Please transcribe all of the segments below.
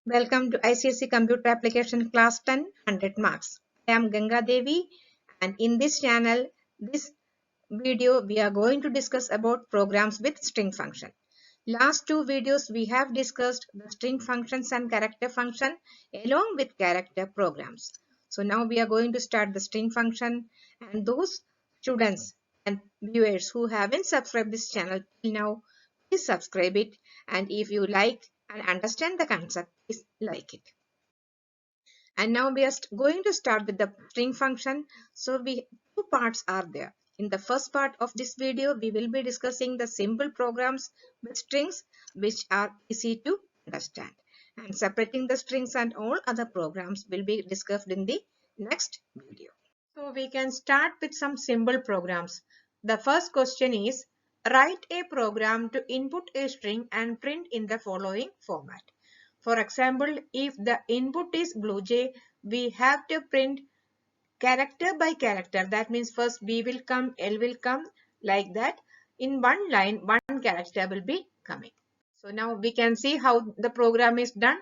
Welcome to ICSE Computer Application Class 10, 100 marks. I am Ganga Devi, and in this channel, this video we are going to discuss about programs with string function. Last two videos we have discussed the string functions and character function along with character programs. So now we are going to start the string function, and those students and viewers who haven't subscribed this channel till now, please subscribe it, and if you like and understand the concept, please like it. And now we are going to start with the string function. So two parts are there. In the first part of this video, we will be discussing the simple programs with strings which are easy to understand. And separating the strings and all other programs will be discussed in the next video. So we can start with some simple programs. The first question is, write a program to input a string and print in the following format. For example, if the input is BlueJ, we have to print character by character. That means first B will come, L will come, like that. In one line, one character will be coming. So now we can see how the program is done.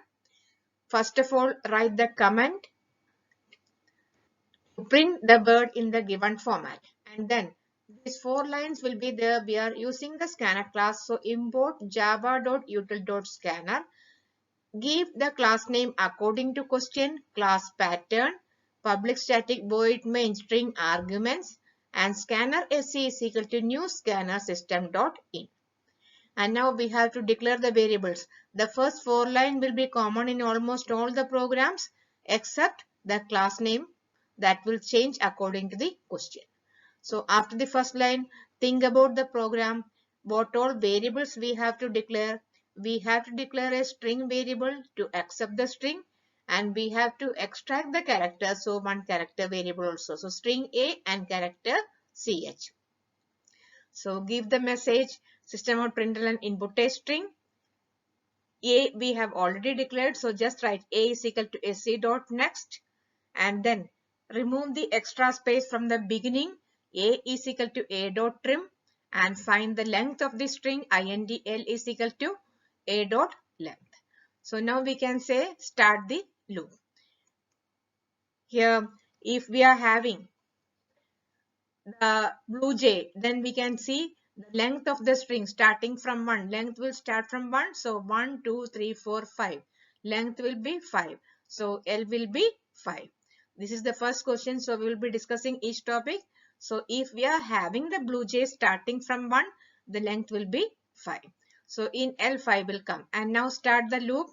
First of all, write the command to print the word in the given format. And then these 4 lines will be there. We are using the scanner class. So import java.util.scanner. Give the class name according to question, class pattern, public static void main string arguments, and scanner SC is equal to new scanner system.in. And now we have to declare the variables. The first 4 line will be common in almost all the programs except the class name that will change according to the question. So after the first line, think about the program, what all variables we have to declare. We have to declare a string variable to accept the string, and we have to extract the character. So one character variable also. So string A and character CH. So give the message system.println input a string. A we have already declared. So just write A is equal to SC dot next, and then remove the extra space from the beginning. A is equal to A dot trim, and find the length of the string INDL is equal to A dot length. So now we can say start the loop. Here if we are having the BlueJ, then we can see the length of the string starting from 1. Length will start from 1. So 1, 2, 3, 4, 5. Length will be 5. So L will be 5. This is the first question. So we will be discussing each topic. So if we are having the BlueJ starting from 1, the length will be 5. So in L 5 will come. And now start the loop.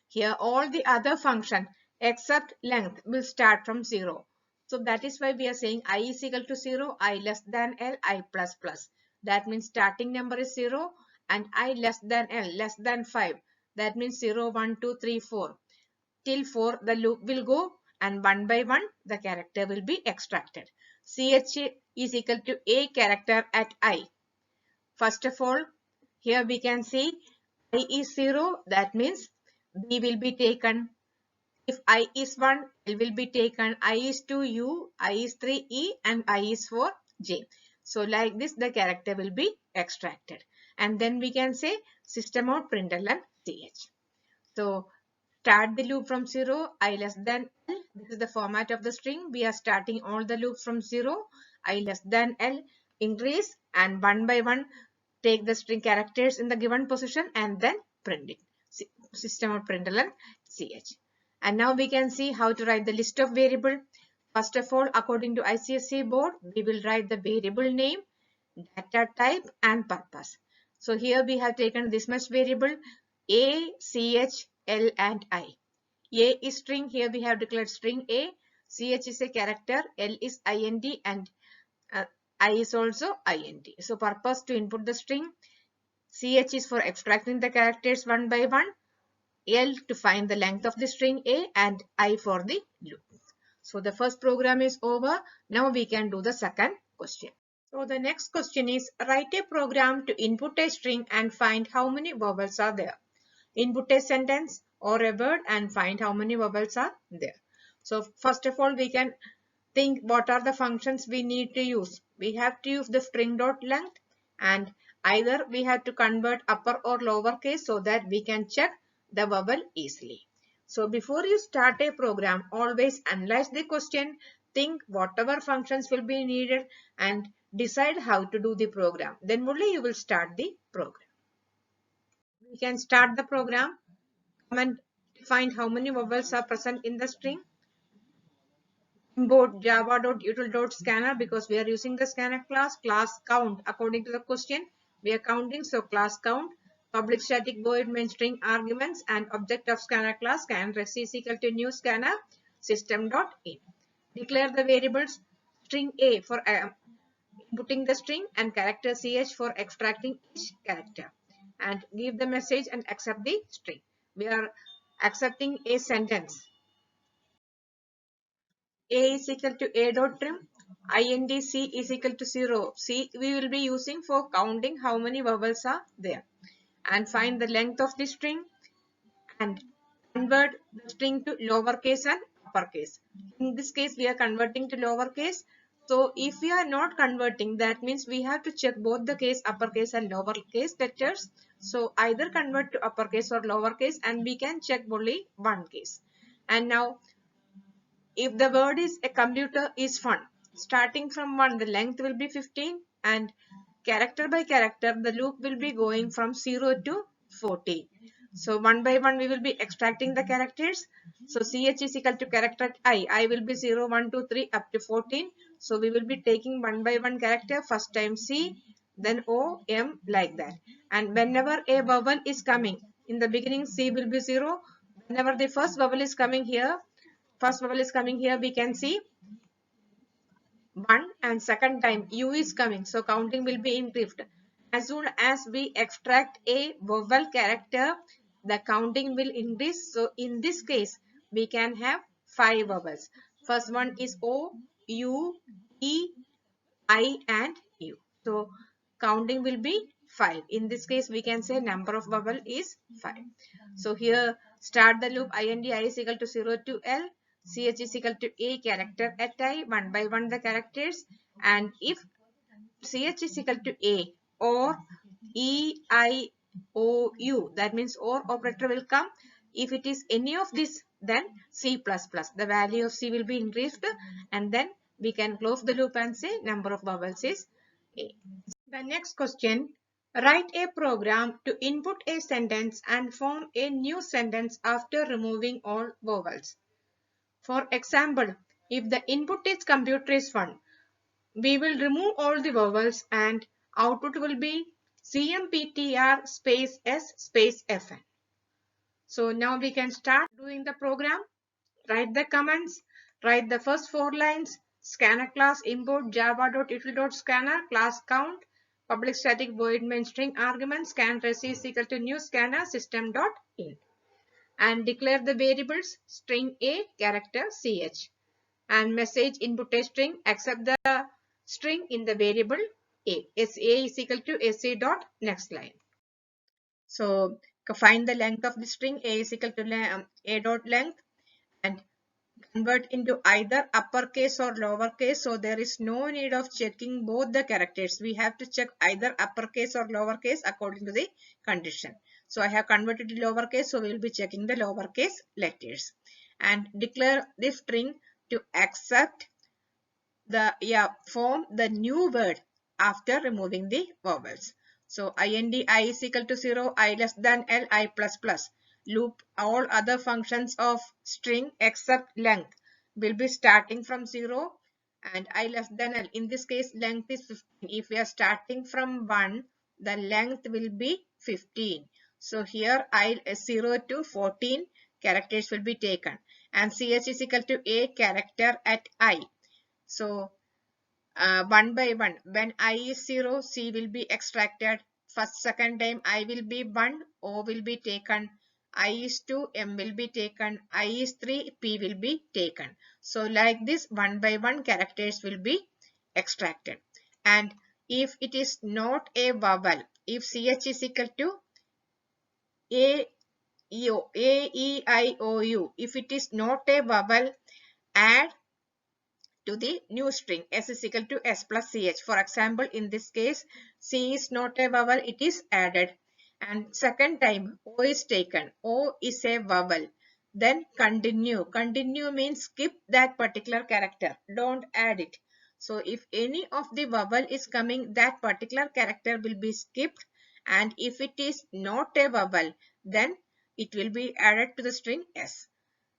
Here all the other function except length will start from 0. So that is why we are saying I is equal to 0, I less than L, I plus plus. That means starting number is 0 and I less than L, less than 5. That means 0, 1, 2, 3, 4. Till 4 the loop will go, and one by one the character will be extracted. CH is equal to a character at I. First of all, here we can see I is 0. That means B will be taken. If I is 1, L will be taken. I is 2, U, I is 3, E, and I is 4, J. So like this the character will be extracted. And then we can say system.println CH. So start the loop from 0, I less than L. This is the format of the string. We are starting all the loops from 0, I less than L. Increase, and one by one take the string characters in the given position and then print it. System.println CH. And now we can see how to write the list of variable. First of all, according to ICSE board, we will write the variable name, data type, and purpose. So here we have taken this much variable A, CH, L, and I. A is string. Here we have declared string A. CH is a character. L is IND, and I is also IND. So purpose to input the string. CH is for extracting the characters one by one. L to find the length of the string A, and I for the loop. So the first program is over. Now we can do the second question. So the next question is, write a program to input a string and find how many vowels are there. Input a sentence or a word and find how many vowels are there. So first of all, we can think what are the functions we need to use. We have to use the string.length, and either we have to convert upper or lower case so that we can check the vowel easily. So before you start a program, always analyze the question, think whatever functions will be needed, and decide how to do the program. Then only you will start the program. We can start the program. Come and find how many vowels are present in the string. Import java.util.scanner because we are using the scanner class count according to the question. We are counting, so class count, public static void main string arguments, and object of scanner class scanner is equal to new scanner system.in. Declare the variables string A for inputting the string and character ch for extracting each character, and give the message and accept the string. We are accepting a sentence. A is equal to A dot trim, int C is equal to 0. C we will be using for counting how many vowels are there. And find the length of the string and convert the string to lowercase and uppercase. In this case, we are converting to lowercase. So if we are not converting, that means we have to check both the case, uppercase and lowercase letters. So either convert to uppercase or lowercase, and we can check only one case. And now, if the word is a computer is fun, starting from 1, the length will be 15, and character by character, the loop will be going from 0 to 14. So one by one, we will be extracting the characters. So ch is equal to character I will be 0, 1, 2, 3 up to 14. So we will be taking one by one character, first time C, then O, M, like that. And whenever a vowel is coming, in the beginning C will be 0. Whenever the first vowel is coming here, we can see 1, and second time U is coming. So counting will be increased. As soon as we extract a vowel character, the counting will increase. So in this case, we can have 5 vowels. First one is O, U, E, I and U. So counting will be 5. In this case, we can say number of vowel is 5. So here start the loop int I is equal to 0 to L, ch is equal to a character at I, one by one the characters, and if ch is equal to a or e, I, o, u, that means or operator will come. If it is any of this, then C++, the value of C will be increased, and then we can close the loop and say number of vowels is A. The next question, write a program to input a sentence and form a new sentence after removing all vowels. For example, if the input is computer is fun, we will remove all the vowels and output will be CMPTR space S space FN. So now we can start doing the program. Write the commands. Write the first 4 lines. Scanner class import java.util.scanner class count public static void main string argument scan res is equal to new scanner system.in, and declare the variables string A character ch and message input a string accept the string in the variable A. SA is equal to SA dot next line. So find the length of the string. A is equal to A dot length and convert into either uppercase or lowercase. So there is no need of checking both the characters. We have to check either uppercase or lowercase according to the condition. So I have converted to lowercase, so we will be checking the lowercase letters. And declare the string to accept the form the new word after removing the vowels. So int I is equal to 0, I less than L, I plus plus. Loop all other functions of string except length will be starting from 0 and I less than L. In this case, length is 15. If we are starting from 1, the length will be 15. So here I 0 to 14 characters will be taken, and ch is equal to a character at I. So one by one, when I is 0, C will be extracted. First, second time I will be 1, O will be taken. I is 2, M will be taken. I is 3, P will be taken. So like this, one by one characters will be extracted. And if it is not a vowel, if CH is equal to A, E, I, O, U, if it is not a vowel, add to the new string S is equal to S plus CH. For example, in this case, C is not a vowel, it is added. and second time O is taken. O is a vowel. Then continue. Continue means skip that particular character. Don't add it. So if any of the vowel is coming, that particular character will be skipped. And if it is not a vowel, then it will be added to the string S.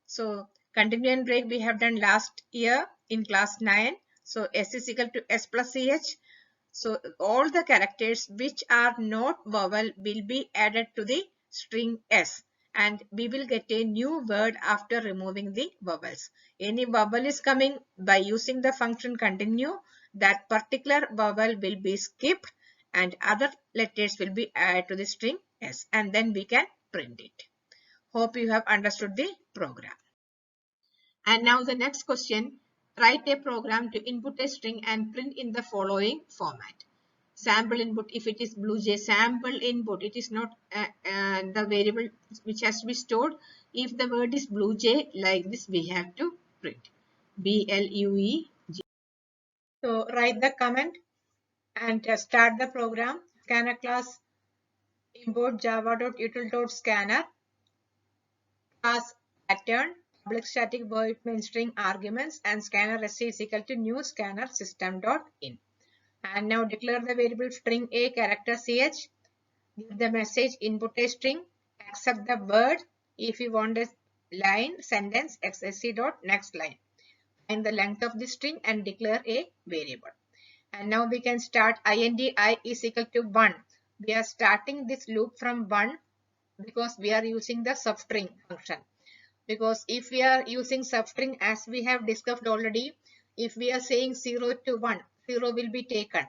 So continue and break we have done last year in class 9. So S is equal to S plus CH. So all the characters which are not vowel will be added to the string S, and we will get a new word after removing the vowels. Any vowel is coming by using the function continue, that particular vowel will be skipped and other letters will be added to the string S, and then we can print it. Hope you have understood the program. And now the next question, write a program to input a string and print in the following format. Sample input, if it is BlueJ, sample input, it is not the variable which has to be stored. If the word is BlueJ, like this, we have to print BLUEG. So write the comment and start the program. Scanner class import java.util.scanner class pattern, public static void main string arguments, and scanner SC is equal to new scanner system.in. And now declare the variable string a character ch, give the message input a string, accept the word. If you want a line, sentence, xsc dot next line. Find the length of the string and declare a variable. And now we can start int I is equal to 1. We are starting this loop from 1 because we are using the substring function. Because if we are using substring, as we have discussed already, if we are saying 0 to 1, 0 will be taken.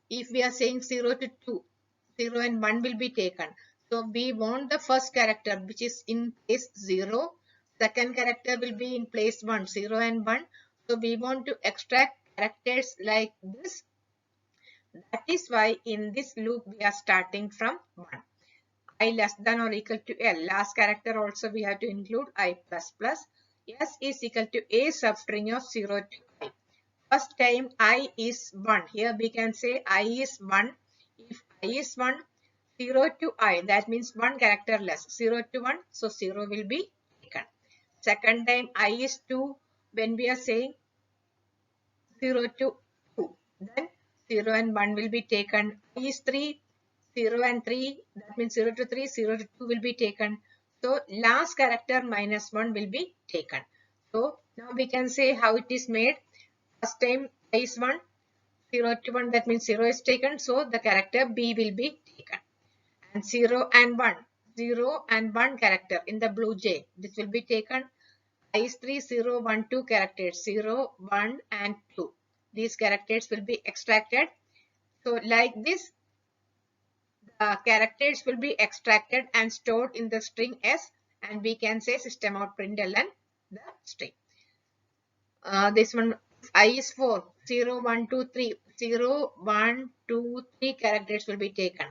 If we are saying 0 to 2, 0 and 1 will be taken. So we want the first character which is in place 0. Second character will be in place 1, 0 and 1. So we want to extract characters like this. That is why in this loop we are starting from 1. I less than or equal to L. Last character also we have to include I plus plus. S is equal to a substring of 0 to I. First time I is 1. Here we can say I is 1. If I is 1, 0 to I, that means 1 character less. 0 to 1, so 0 will be taken. Second time I is 2. When we are saying 0 to 2, then 0 and 1 will be taken. I is 3. 0 and 3, that means 0 to 3, 0 to 2 will be taken. So last character minus 1 will be taken. So now we can say how it is made. First time I is 1, 0 to 1, that means 0 is taken. So the character B will be taken. And 0 and 1, 0 and 1 character in the BlueJ, this will be taken. I is 3, 0, 1, 2 characters, 0, 1 and 2. These characters will be extracted. So like this, characters will be extracted and stored in the string S, and we can say system out println the string. This one I is 4, 0, 1, 2, 3, 0, 1, 2, 3 characters will be taken.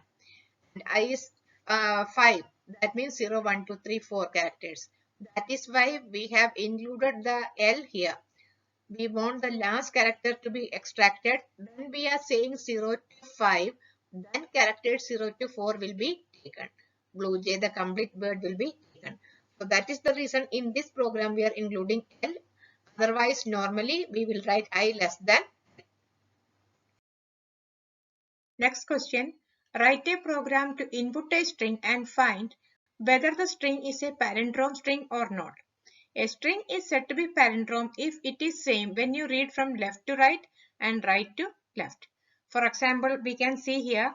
And I is 5, that means 0, 1, 2, 3, 4 characters. That is why we have included the L here. We want the last character to be extracted. When we are saying 0 to 5, then character 0 to 4 will be taken. BlueJ, the complete word will be taken. So that is the reason in this program we are including L. Otherwise, normally we will write I less than. Next question. Write a program to input a string and find whether the string is a palindrome string or not. A string is said to be palindrome if it is same when you read from left to right and right to left. For example, we can see here,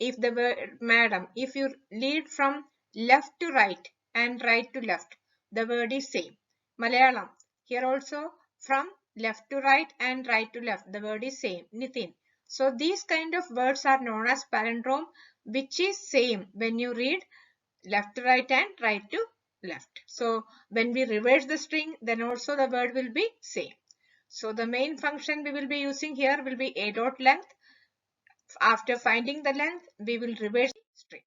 if the word madam, if you read from left to right and right to left, the word is same. Malayalam, here also from left to right and right to left, the word is same. Nitin. So these kind of words are known as palindrome, which is same when you read left to right and right to left. So when we reverse the string, then also the word will be same. So the main function we will be using here will be a dot length. After finding the length, we will reverse the string.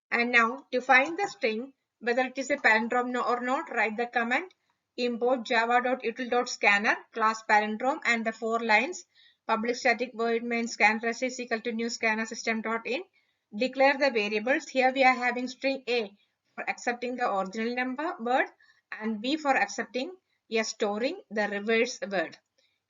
And now to find the string, whether it is a palindrome or not, write the command import java.util.scanner class palindrome and the 4 lines public static void main scanner is equal to new scanner system.in. declare the variables. Here we are having string A for accepting the original number word and B for accepting storing the reverse word.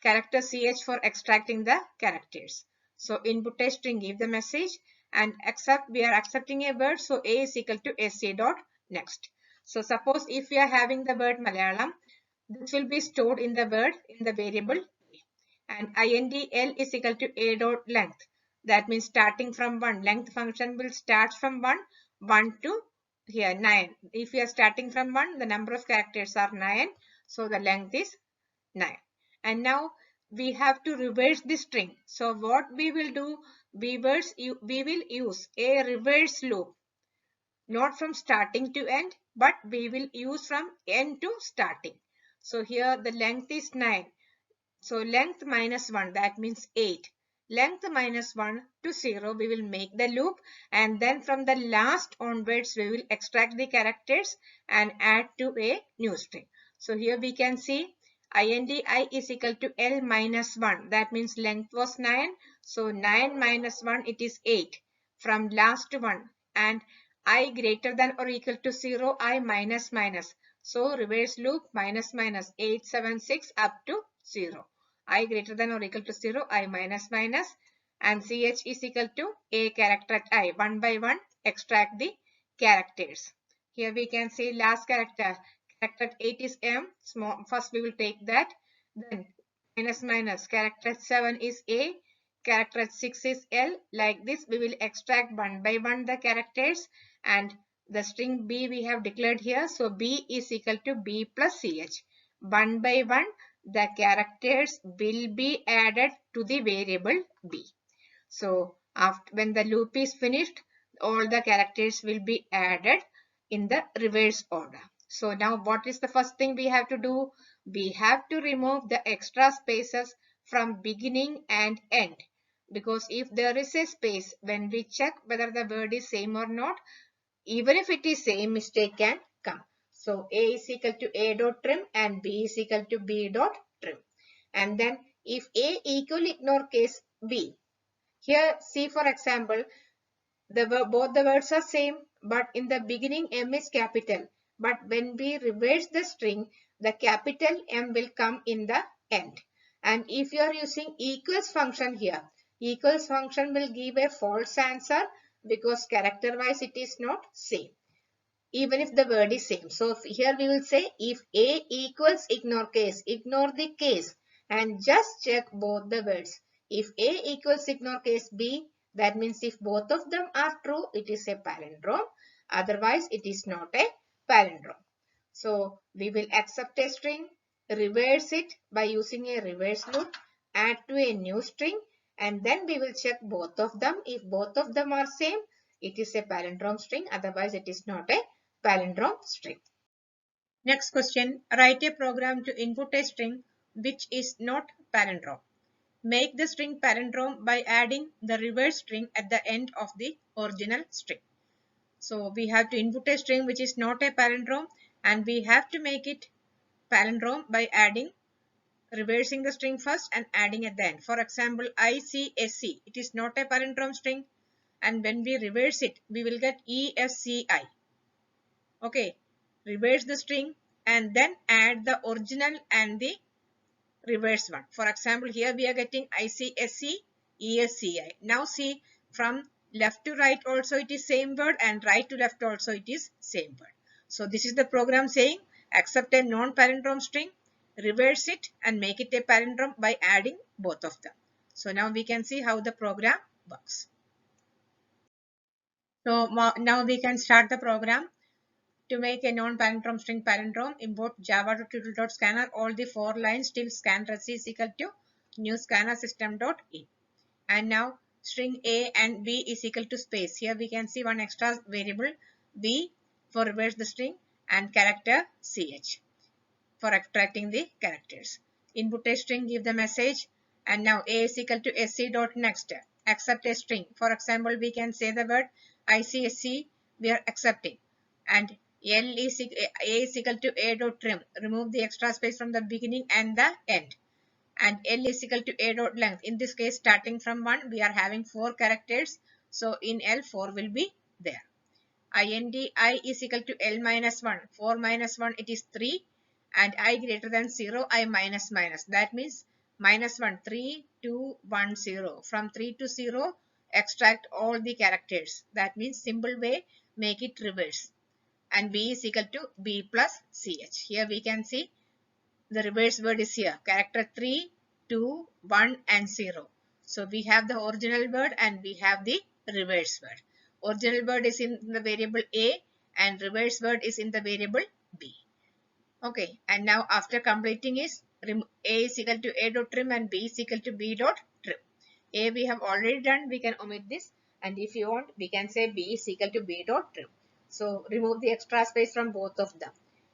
Character CH for extracting the characters. So input a string, give the message and accept. We are accepting a word. So A is equal to SC dot next. So suppose if we are having the word Malayalam, this will be stored in the word in the variable and INDL is equal to A dot length. That means starting from 1. Length function will start from 1 to here 9. If we are starting from 1, the number of characters are 9. So the length is 9. And now we have to reverse the string. So what we will do, we will use a reverse loop. Not from starting to end, but we will use from end to starting. So here the length is 9. So length minus 1, that means 8. Length minus 1 to 0, we will make the loop and then from the last onwards, we will extract the characters and add to a new string. So here we can see INDI is equal to L minus 1. That means length was 9. So 9 minus 1, it is 8 from last one. And I greater than or equal to 0, I minus minus. So reverse loop minus minus 876 up to 0. I greater than or equal to 0, I minus minus and CH is equal to a character at I. One by one extract the characters. Here we can see last character. Character at 8 is M. Small, first we will take that. Then minus minus. Character at 7 is A. Character at 6 is L. Like this we will extract one by one the characters and the string B we have declared here. So B is equal to B plus CH. One by one the characters will be added to the variable B. So after when the loop is finished, all the characters will be added in the reverse order. So now what is the first thing we have to do? We have to remove the extra spaces from beginning and end. Because if there is a space, when we check whether the word is same or not, even if it is same, mistake can come. So A is equal to A dot trim and B is equal to B dot trim. And then if A equal ignore case B. Here see for example, both the words are same but in the beginning M is capital. But when we reverse the string, the capital M will come in the end. And if you are using equals function here, equals function will give a false answer because character wise it is not same even if the word is same. So here we will say if A equals ignore case, ignore the case and just check both the words. If A equals ignore case B, that means if both of them are true, it is a palindrome. Otherwise, it is not a palindrome. So we will accept a string, reverse it by using a reverse loop, add to a new string, and then we will check both of them. If both of them are same, it is a palindrome string. Otherwise, it is not a palindrome string. Next question. Write a program to input a string which is not palindrome. Make the string palindrome by adding the reverse string at the end of the original string. So we have to input a string which is not a palindrome and we have to make it palindrome by adding reversing the string first and adding at the end. For example, ICSC, it is not a palindrome string and when we reverse it, we will get ESCI. Okay, reverse the string and then add the original and the reverse one. For example, here we are getting ICSC, ESCI. Now see, from left to right also it is same word and right to left also it is same word. So this is the program saying accept a non-palindrome string, reverse it and make it a palindrome by adding both of them. So now we can see how the program works. So now we can start the program. To make a non-palindrome string palindrome, import java.tutorial.scanner all the 4 lines till scanrec is equal to new scanner system.in. And now string A and B is equal to space. Here we can see one extra variable B for reverse the string and character CH for extracting the characters. Input a string, give the message and now A is equal to sc.next. Accept a string. For example, we can say the word ICSC, we are accepting and A is equal to A dot trim. Remove the extra space from the beginning and the end. And L is equal to A dot length. In this case, starting from 1, we are having 4 characters. So in L, 4 will be there. IND I is equal to L minus 1. 4 minus 1, it is 3. And I greater than 0, I minus minus. That means minus 1, 3, 2, 1, 0. From 3 to 0, extract all the characters. That means simple way, make it reverse. And B is equal to B plus CH. Here we can see the reverse word is here. Character 3, 2, 1 and 0. So we have the original word and we have the reverse word. Original word is in the variable A and reverse word is in the variable B. Okay, and now after completing is A is equal to A dot trim and B is equal to B dot trim. A we have already done, we can omit this, and if you want we can say B is equal to B dot trim. So remove the extra space from both of them.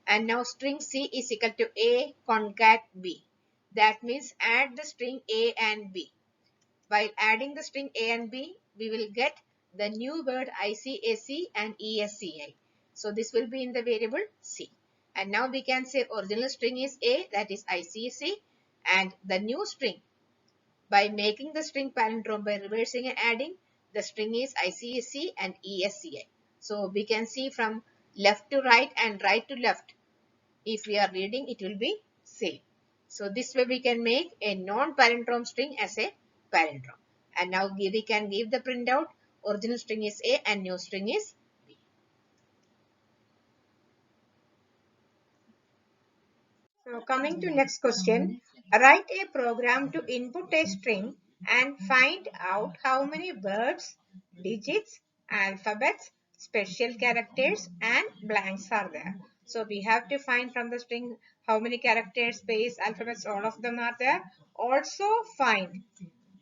And now string C is equal to A concat B. That means add the string A and B. While adding the string A and B, we will get the new word ICAC and ESCI. So this will be in the variable C. And now we can say original string is A, that is ICAC, and the new string, by making the string palindrome by reversing and adding, the string is ICAC and ESCI. So we can see from left to right and right to left. If we are reading, it will be same. So this way we can make a non-palindrome string as a palindrome. And now we can give the printout. Original string is A and new string is B. So coming to next question, write a program to input a string and find out how many words, digits, alphabets, special characters and blanks are there. So we have to find from the string how many characters, space, alphabets, all of them are there. Also find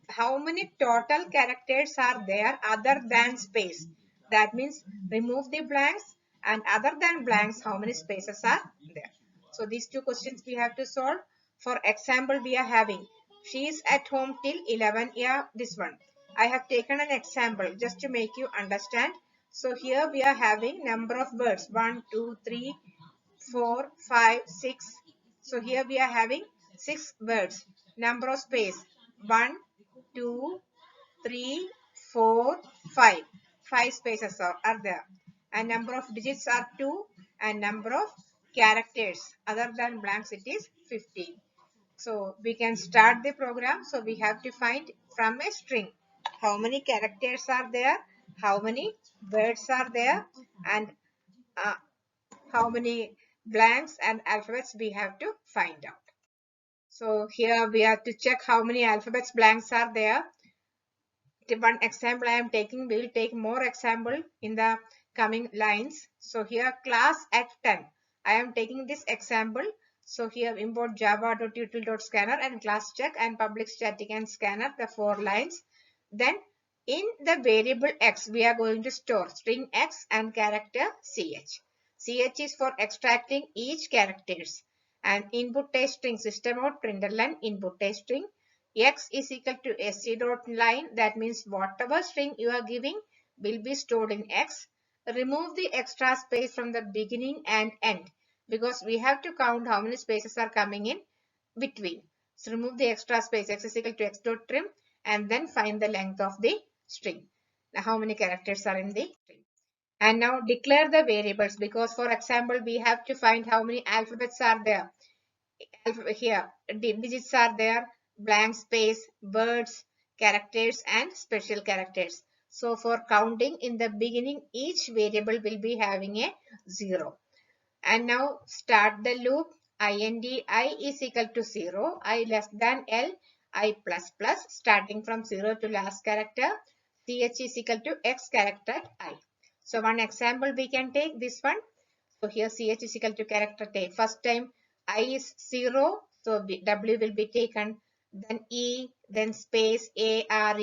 how many total characters are there other than space. That means remove the blanks, and other than blanks, how many spaces are there. So these two questions we have to solve. For example, we are having she is at home till 11. Yeah, this one. I have taken an example just to make you understand. So here we are having number of words 1, 2, 3, 4, 5, 6. So here we are having 6 words. Number of space 1, 2, 3, 4, 5. 5 spaces are there. And number of digits are 2 and number of characters other than blanks it is 15. So we can start the program. So we have to find from a string how many characters are there, how many words are there, and uh, how many blanks and alphabets we have to find out. So here we have to check how many alphabets blanks are there. One example I am taking, we will take more example in the coming lines. So here class at 10. I am taking this example. So here import java.util.scanner and class check and public static and scanner, the 4 lines. Then in the variable x, we are going to store string x and character ch. Ch is for extracting each characters. And input a string system out println input a string. X is equal to sc dot line. That means whatever string you are giving will be stored in X. Remove the extra space from the beginning and end because we have to count how many spaces are coming in between. So remove the extra space. X is equal to x dot trim and then find the length of the string. Now how many characters are in the string. And now declare the variables because for example we have to find how many alphabets are there. Here digits are there, blank space, words, characters and special characters. So for counting in the beginning each variable will be having a 0. And now start the loop. Int I is equal to 0, I less than L, I plus plus, starting from 0 to last character, ch is equal to x character I. So one example we can take this one. So here ch is equal to character take. First time I is 0, so w will be taken, then e, then space are.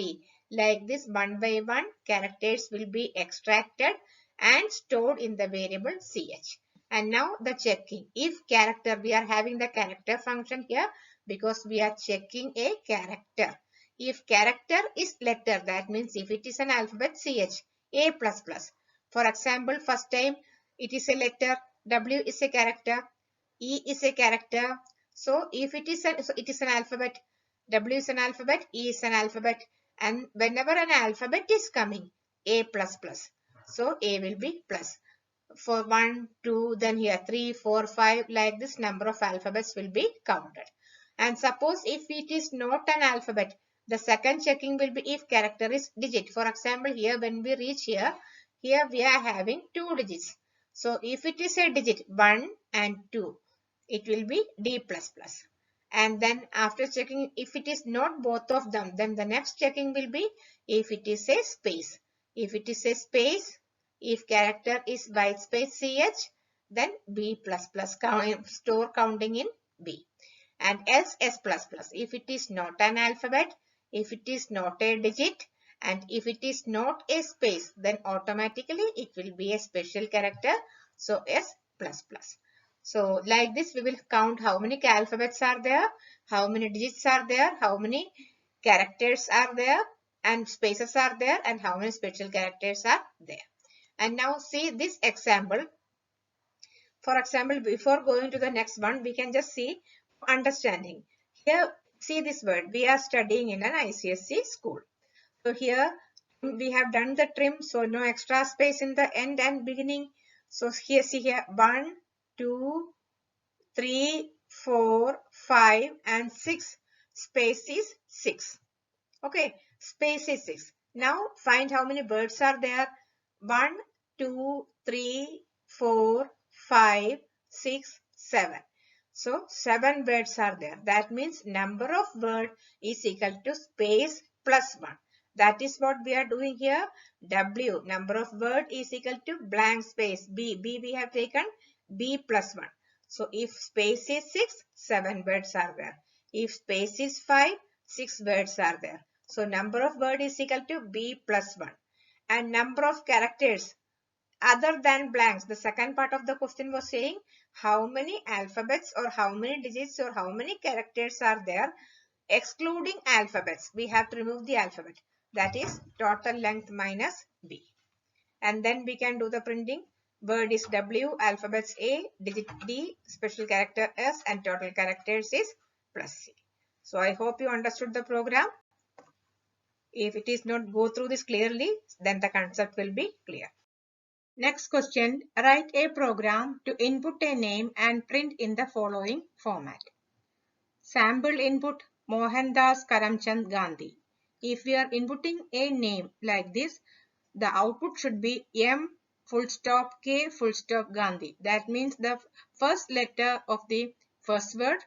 Like this one by one characters will be extracted and stored in the variable ch. And now the checking. If character, we are having the character function here because we are checking a character. If character is letter, that means if it is an alphabet ch, a plus plus. For example, first time it is a letter, W is a character, E is a character. So if it is an alphabet, W is an alphabet, E is an alphabet, and whenever an alphabet is coming, A plus plus. So A will be plus. For 1, 2, then here 3, 4, 5, like this number of alphabets will be counted. And suppose if it is not an alphabet, the second checking will be if character is digit. For example, here when we reach here we are having 2 digits. So if it is a digit 1 and 2, it will be D plus plus. And then after checking, if it is not both of them, then the next checking will be if it is a space. If it is a space, if character is white space CH, then B plus plus store counting in B. And else S plus plus. If it is not an alphabet, if it is not a digit, and if it is not a space, then automatically it will be a special character. So S plus plus. So like this we will count how many alphabets are there, how many digits are there, how many characters are there, and spaces are there, and how many special characters are there. And now see this example. For example, before going to the next one, we can just see understanding. Here, see this word. We are studying in an ICSE school. So here we have done the trim, so no extra space in the end and beginning. So here, see here, 1, 2, 3, 4, 5, and 6. Space is 6. Okay, space is 6. Now find how many birds are there. 1, 2, 3, 4, 5, 6, 7. So 7 birds are there. That means number of bird is equal to space plus 1. That is what we are doing here. W, number of bird is equal to blank space. B we have taken B plus 1. So if space is 6, 7 birds are there. If space is 5, 6 birds are there. So number of bird is equal to B plus 1. And number of characters other than blanks. The second part of the question was saying how many alphabets or how many digits or how many characters are there excluding alphabets. We have to remove the alphabet. That is total length minus B. And then we can do the printing. Word is W, alphabets A, digit D, special character S, and total characters is plus C. So I hope you understood the program. If it is not go through this clearly, then the concept will be clear. Next question, write a program to input a name and print in the following format. Sample input Mohandas Karamchand Gandhi. If we are inputting a name like this, the output should be M full stop K full stop Gandhi. That means the first letter of the first word,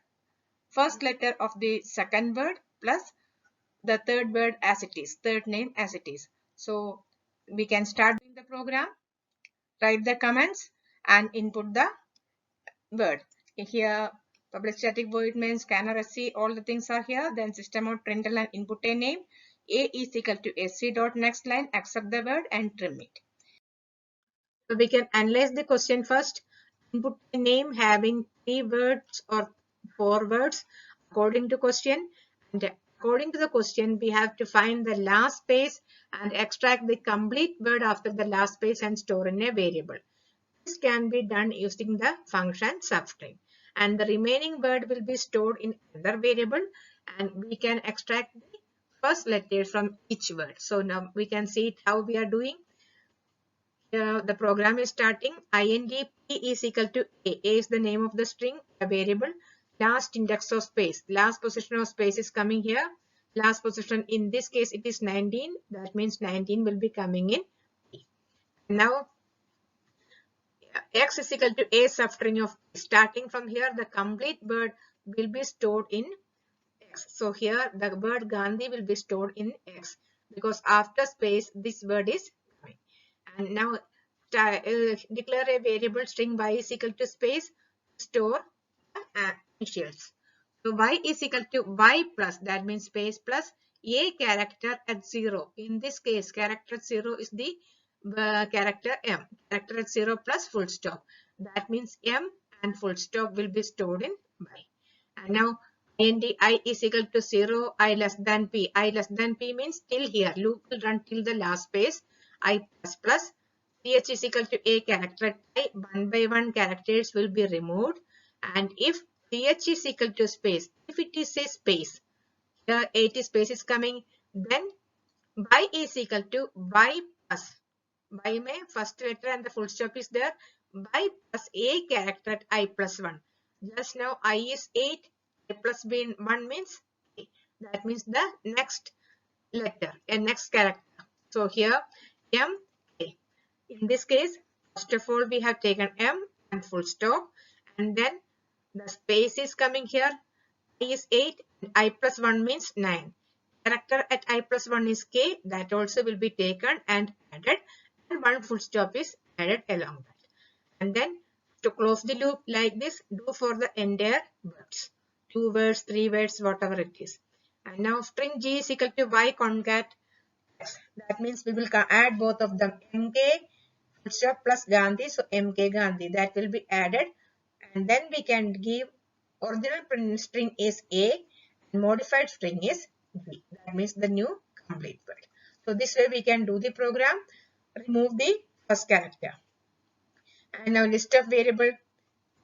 first letter of the second word plus the third word as it is, third name as it is. So we can start doing the program, write the comments and input the word. Here public static void main scanner sc, all the things are here. Then system out println and input a name. A is equal to sc dot next line, accept the word and trim it. So we can analyze the question first. Input a name having 3 words or 4 words according to question. And according to the question, we have to find the last space and extract the complete word after the last space and store in a variable. This can be done using the function substring. And the remaining word will be stored in another variable and we can extract the first letter from each word. So now we can see it how we are doing. The program is starting. ing p is equal to a. A is the name of the string, a variable. Last index of space. Last position of space is coming here. Last position in this case it is 19. That means 19 will be coming in P. Now x is equal to a substring of starting from here. The complete word will be stored in x. So here the word Gandhi will be stored in x because after space this word is coming. And now declare a variable string y is equal to space store initials. So y is equal to y plus, that means space plus a character at 0. In this case character at 0 is the character m. Character at 0 plus full stop. That means m and full stop will be stored in y. And now int I is equal to 0, I less than p. I less than p means till here. Loop will run till the last space. I plus plus ch is equal to a character at I. 1 by 1 characters will be removed. And if ch is equal to space, if it is a space, here 80 space is coming, then y is equal to y plus. By may first letter and the full stop is there. By plus a character at I plus 1. Just now I is 8. A plus b 1 means a. That means the next letter, a next character. So here M, A. In this case, first of all we have taken M and full stop, and then the space is coming here. I is 8 and I plus 1 means 9. Character at I plus 1 is K, that also will be taken and added, and one full stop is added along that. And then to close the loop like this, do for the entire words. 2 words, 3 words, whatever it is. And now string G is equal to Y concat X. That means we will add both of them, MK full stop plus Gandhi, so MK Gandhi, that will be added, and then we can give original string is A and modified string is B. That means the new complete word. So this way we can do the program, remove the first character. And now list of variable,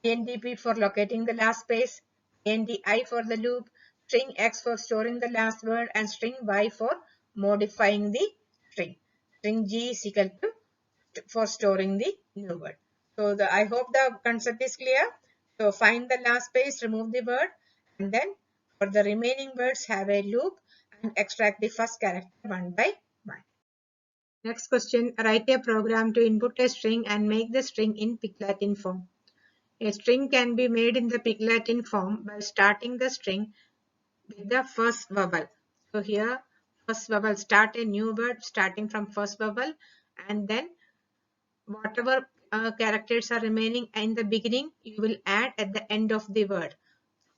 ANDP for locating the last space, ANDI for the loop, string X for storing the last word, and string Y for modifying the string. String G is equal to for storing the new word. So I hope the concept is clear. So find the last space, remove the word, and then for the remaining words have a loop and extract the first character one by one. Next question, write a program to input a string and make the string in Pig-Latin form. A string can be made in the Pig-Latin form by starting the string with the first vowel. So here first vowel, start a new word starting from first vowel, and then whatever characters are remaining in the beginning, you will add at the end of the word.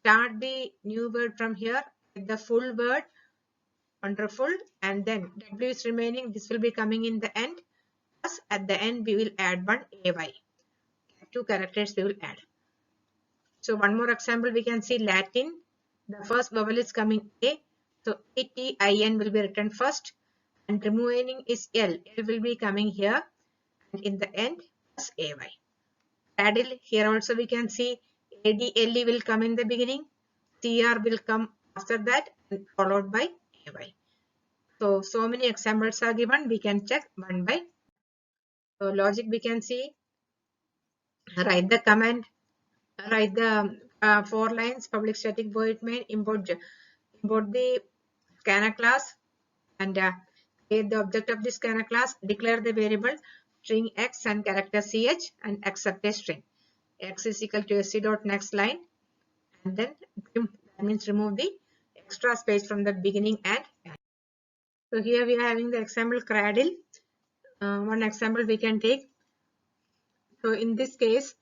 Start the new word from here with the full word, wonderful, and then W is remaining, this will be coming in the end, plus at the end we will add one AY. 2 characters we will add. So one more example we can see Latin, the first vowel is coming A, so ATIN will be written first, and remaining is L. L will be coming here, and in the end plus AY. Paddle, here also we can see ADLE will come in the beginning, CR will come after that, and followed by AY. So many examples are given, we can check one by. So logic we can see, write the command, write the 4 lines, public static void main, import the scanner class, and create the object of the scanner class, declare the variable string X and character CH, and accept a string. X is equal to sc dot next line, and then that means remove the extra space from the beginning and end. So here we are having the example cradle. One example we can take. So in this case,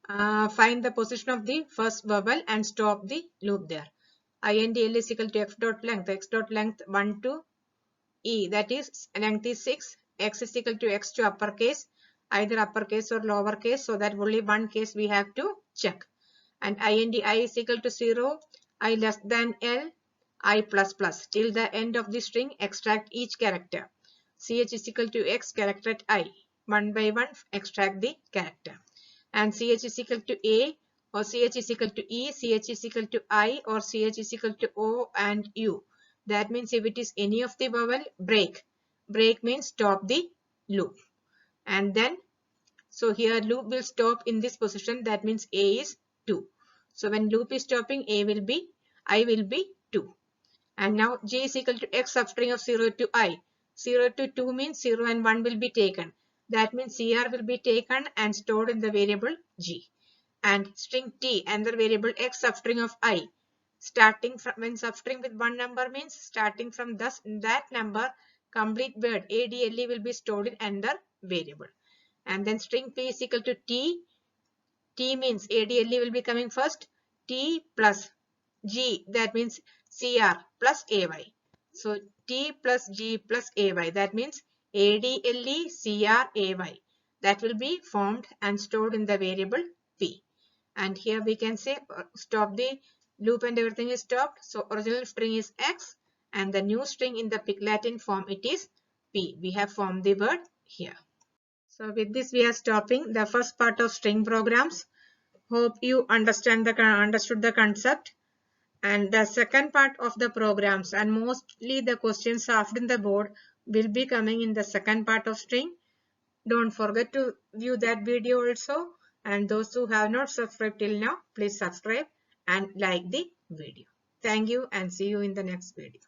find the position of the first vowel and stop the loop there. INDL is equal to x dot length 1 to E, that is length is 6, x is equal to x to uppercase, either uppercase or lowercase, so that only one case we have to check. And INDI is equal to 0, I less than L, I plus plus. Till the end of the string, extract each character. CH is equal to X character at I. One by one, extract the character. And CH is equal to A, or CH is equal to E, CH is equal to I, or CH is equal to O and U. That means if it is any of the vowel, break. Break means stop the loop. And then, so here loop will stop in this position, that means A is 2. So when loop is stopping, I will be 2. And now J is equal to X substring of 0 to I. 0 to 2 means 0 and 1 will be taken. That means CR will be taken and stored in the variable G. And string T, another variable X substring of I. Starting from, when substring with one number means starting from that number, complete word ADLE will be stored in another variable. And then string P is equal to T. T means ADLE will be coming first. T plus G, that means CR plus AY. So T plus G plus AY, that means ADLE CR AY. That will be formed and stored in the variable P. And here we can say stop the loop and everything is stopped. So original string is X and the new string in the Pig-Latin form it is P. We have formed the word here. So with this we are stopping the first part of string programs. Hope you understood the concept. And the second part of the programs, and mostly the questions asked in the board, will be coming in the second part of string. Don't forget to view that video also. And those who have not subscribed till now, please subscribe and like the video. Thank you and see you in the next video.